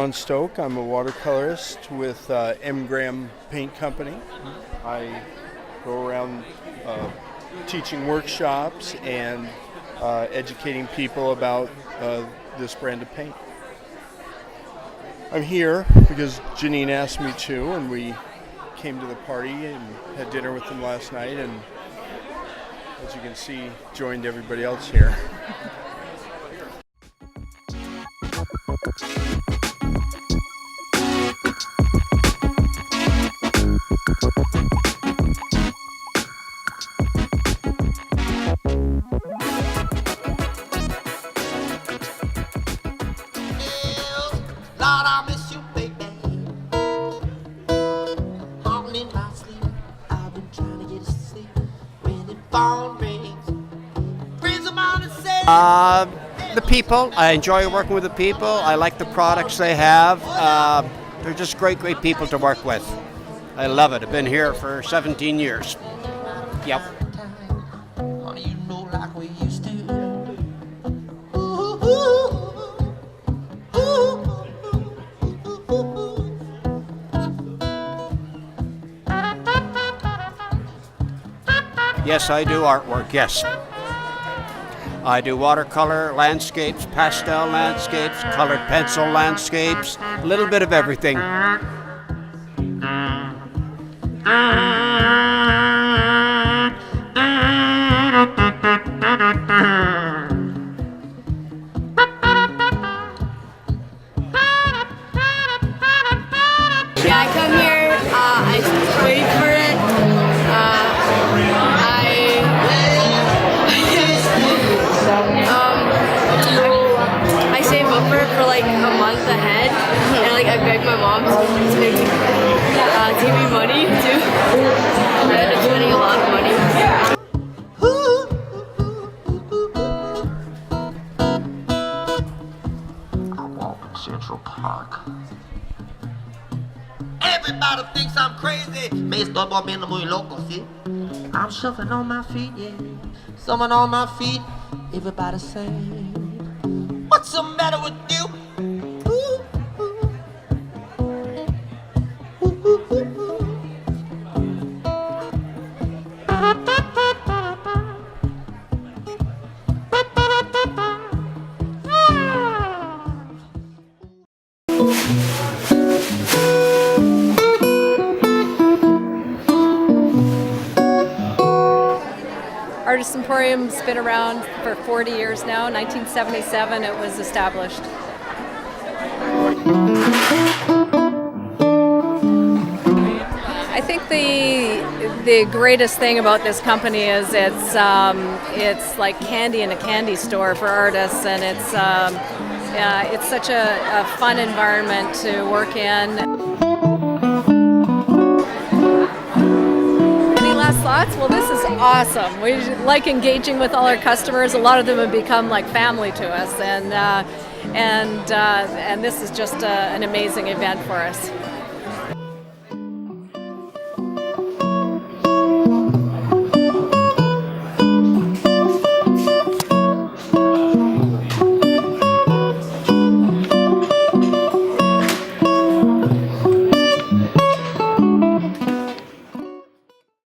Sean Stoke. I'm a watercolorist with M. Graham Paint Company. I go around teaching workshops and educating people about this brand of paint. I'm here because Janine asked me to, and we came to the party and had dinner with them last night, and as you can see, joined everybody else here. The people. I enjoy working with the people. I like the products they have. They're just great people to work with. I love it. I've been here for 17 years. Yep. Yes, I do artwork, yes. I do watercolor landscapes, pastel landscapes, colored pencil landscapes, a little bit of everything. Yeah, I come here, I wait for it. I save up for like a month ahead, and like I beg my mom to give me money too. I end up spending a lot of money. I walk in Central Park. Everybody thinks I'm crazy. Me estoy volviendo muy loco, see? I'm shuffling on my feet, yeah. Someone on my feet. Everybody say, what's the matter with you? Artist Emporium's been around for 40 years now. 1977 it was established. I think the greatest thing about this company is it's like candy in a candy store for artists, and it's such a fun environment to work in. Thoughts? Well, this is awesome. We like engaging with all our customers. A lot of them have become like family to us, and this is just an amazing event for us.